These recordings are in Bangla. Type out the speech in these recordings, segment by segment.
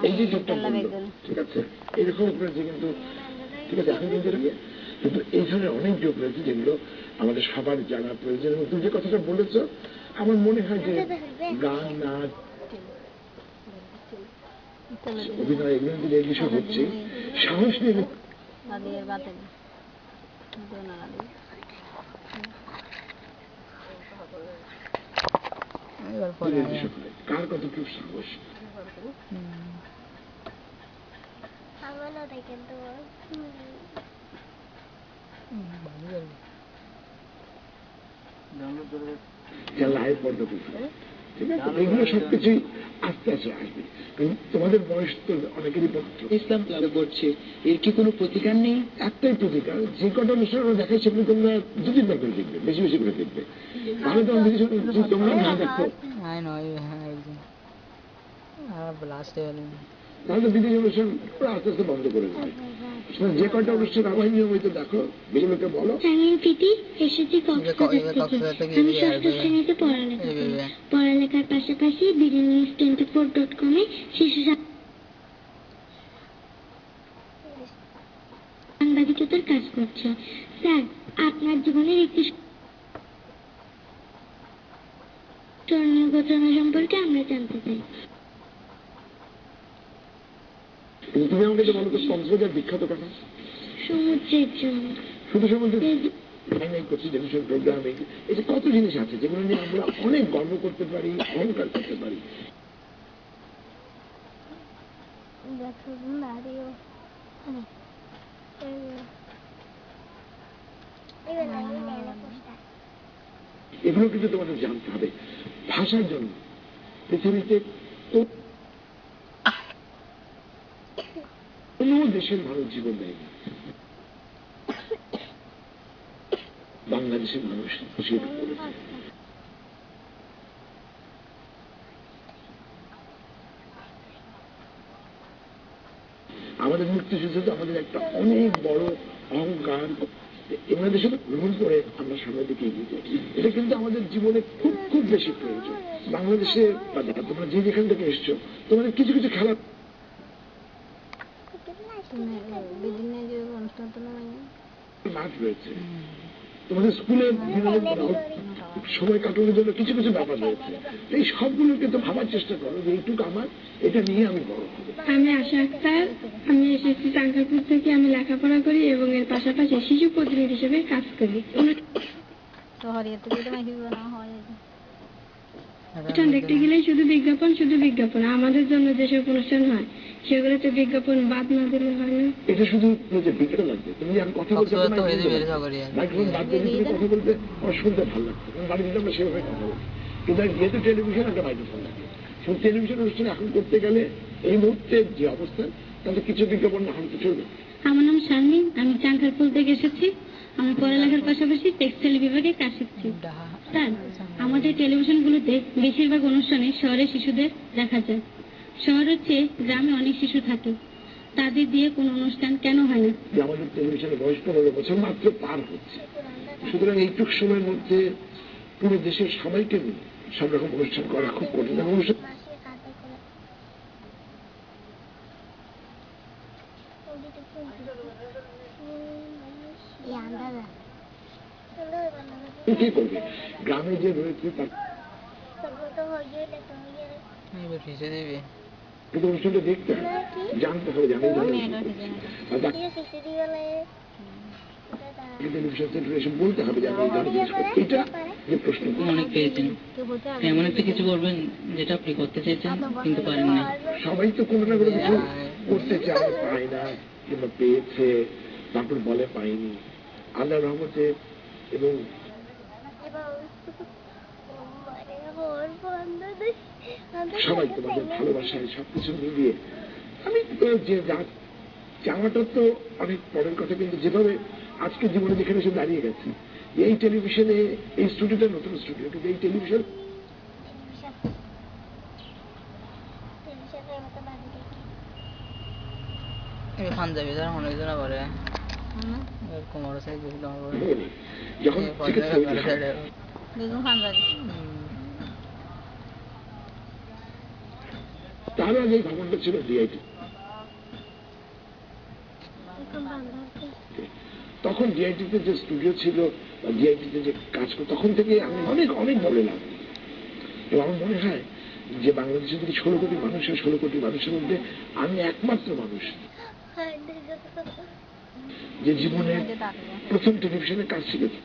এই যে যোগটা ঠিক আছে, এরকম করেছে কিন্তু ঠিক আছে, এখন কিন্তু এই ধরনের অনেক যোগ রয়েছে যেগুলো আমাদের সবার জানা প্রয়োজন। এবং তুমি যে কথাটা বলেছো, আমার মনে হয় যে গান, নাচ, অভিনয় এগুলো যদি এই বিষয় হচ্ছে, সাহস নিয়ে কার কতটুকু সাহস লাইভ পর্দা ঠিক আছে, এগুলো সবকিছুই আস্তে আস্তে আসবে। তোমাদের বয়স তো অনেকেরই ইসলাম ক্লাবে পড়ছে, এর কি কোনো প্রতিকার নেই? একটাই প্রতিকার, যে কটা অনুষ্ঠান দেখায় সেগুলো তোমরা দু তিনবার করে দেখবে, বেশি বেশি করে দেখবে। তাহলে তোমার যদি তোমরা না দেখো তাহলে বিদেশি অনুষ্ঠান আস্তে আস্তে বন্ধ করে দেবে। যে কটা অনুষ্ঠান আমার নিয়মিত দেখো, বেশি লোকে বলো। আমি প্রীতি এসেছি কক্সবাজার থেকে। আমি ষষ্ঠ শ্রেণীতে পড়ালেখার পাশাপাশি BDNews24.com এ শিশু সাংবাদিকতার কাজ করছে। স্যার, আপনার জীবনের একটি স্মরণীয় ঘটনা সম্পর্কে আমরা জানতে চাই। তুমি আমাকে যে বলো তো কক্সবাজার বিখ্যাত কথা? সমুদ্রের জন্য। শুধু সমুদ্রের প্রোগ্রাম, এই যে কত জিনিস আছে যেগুলো নিয়ে আমরা অনেক গর্ব করতে পারি, অহংকার করতে পারি। এগুলো কিন্তু তোমাদের জানতে হবে। ভাষার জন্য পৃথিবীতে কোন দেশের মানুষ জীবন দেয়নি, বাংলাদেশের মানুষ শহীদ করেছে। আমাদের মুক্তিযুদ্ধ তো আমাদের একটা অনেক বড় অহংকার, এগুলো সাথে গ্রহণ করে আমরা সামনের দিকে এগিয়ে যাই। এটা কিন্তু আমাদের জীবনে খুব খুব বেশি প্রয়োজন। বাংলাদেশে তোমরা যে যেখান থেকে এসছো, তোমাদের কিছু কিছু খেলা মাঠ রয়েছে, তোমাদের স্কুলে সময় কাটানোর জন্য কিছু কিছু ব্যাপার রয়েছে। এই সবগুলোকে তো ভাবার চেষ্টা করো যে এইটুকু আমার, এটা নিয়ে আমি বড় হবো। আমি আশা আক্তার, আমি এসেছি চাঙ্গারপুর থেকে। আমি লেখাপড়া করি এবং এর পাশাপাশি শিশু প্রতিনিধি হিসেবে কাজ করি। অনুষ্ঠান দেখতে গেলে শুধু বিজ্ঞাপন। আমাদের জন্য যেসব অনুষ্ঠান হয় সেগুলোতে বিজ্ঞাপন বাদ না দিলে হয় না। এটা শুধু বিজ্ঞাপন লাগবে, তুমি আমি কথা বলতে কথা বলতে আমার শুনতে ভালো লাগছে, বাড়ি দিলে আমরা সেভাবে কথা বলছি। কিন্তু যেহেতু টেলিভিশন একটা মাইক্রোফোন লাগে, সেই টেলিভিশন অনুষ্ঠান এখন করতে গেলে এই মুহূর্তে যে অবস্থা, তাহলে কিছু বিজ্ঞাপন না হতে চলবে। আমার নাম শারমিন, আমি চাঙ্গারপুর থেকে এসেছি। আমি পড়ালেখার পাশাপাশি টেক্সটাইল বিভাগে কাজ শিখছি। স্যার, আমাদের টেলিভিশনগুলোতে বেশিরভাগ অনুষ্ঠানে শহরের শিশুদের দেখা যায়। শহরের চেয়ে গ্রামে অনেক শিশু থাকে, তাদের দিয়ে কোনো অনুষ্ঠান কেন হয় না? আমাদের টেলিভিশনের বয়স 15 বছর মাত্র পার হচ্ছে, সুতরাং এইটুক সময়ের মধ্যে পুরো দেশের সবাইকে নিয়ে সব রকম অনুষ্ঠান করা খুব কঠিন। অনুষ্ঠান কি করবে? গ্রামে যে রয়েছে কিন্তু অনুষ্ঠানটা দেখতে হবে, জানতে হবে, বলতে হবে এটা যে প্রশ্ন অনেক পেয়েছেন, এমন একটা কিছু করবেন যেটা আপনি করতে চেয়েছেন কিন্তু পারেন না। সবাই তো কোনো না কোনো কিছু করতে চায়, পায় না, কিংবা পেয়েছে তারপর বলে পাইনি। আল্লাহর রহমতে এবং সবাই তোমাদের ভালোবাসায় সবকিছু মিলিয়ে আমি যে চাওয়াটা তো অনেক পরের কথা, কিন্তু যেভাবে আজকে জীবনে যেখানে এসে দাঁড়িয়ে গেছি, এই টেলিভিশনে এই স্টুডিওটা নতুন স্টুডিও, কিন্তু এই টেলিভিশন যখন তার আগে এই ভবনটা ছিল ডিআইটি। তখন ডিআইটিতে যে স্টুডিও ছিল বা ডিআইটিতে যে কাজ করতো তখন থেকে আমি অনেক অনেক বললাম, এবং আমার মনে হয় যে বাংলাদেশে যদি 16 কোটি মানুষ হয়, 16 কোটি মানুষের মধ্যে আমি একমাত্র মানুষ যে জীবনে প্রথম টেলিভিশনে কাজ শিখেছি।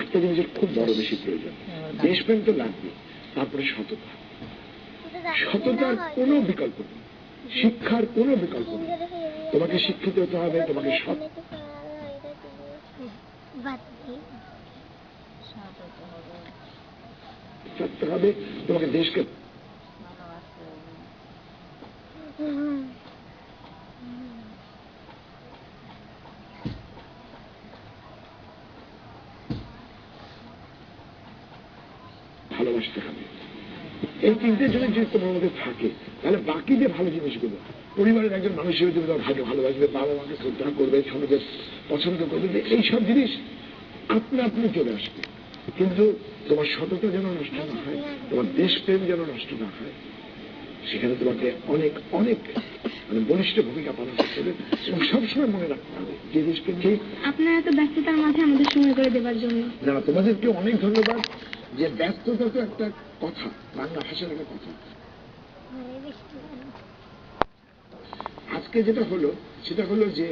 একটা জিনিসের খুব বড় বেশি প্রয়োজন, দেশপ্রেম তো লাগবে, তারপরে সততা। সততার কোনো বিকল্প নেই, শিক্ষার কোনো বিকল্প নেই। তোমাকে শিক্ষিত হতে হবে, তোমাকে সৎ থাকতে হবে, তোমাকে দেশকে ভালোবাসতে হবে। এই তিনটে জিনিস যদি তোমার মধ্যে থাকে, তাহলে বাকি যে ভালো জিনিসগুলো, পরিবারের একজন মানুষ হিসেবে তুমি তোমার ভাইকে ভালোবাসবে, বাবা মাকে শ্রদ্ধা করবে, সমাজে পছন্দ করবে, এই সব জিনিস আপনি আপনি চলে আসবে। কিন্তু তোমার সততা যেন নষ্ট না হয়, তোমার দেশপ্রেম যেন নষ্ট না হয়, সেখানে তোমাকে অনেক অনেক মানে বলিষ্ঠ ভূমিকা পালন করতে হবে। এবং সবসময় মনে রাখতে হবে যে দেশকে ঠিক। আপনার এত ব্যস্ততার মাঝে আমাদের সময় করে দেওয়ার জন্য না, তোমাদেরকে অনেক ধন্যবাদ। যে ব্যস্ততা তো একটা কথা, বাংলা ভাষার একটা কথা। আজকে যেটা হলো সেটা হলো যে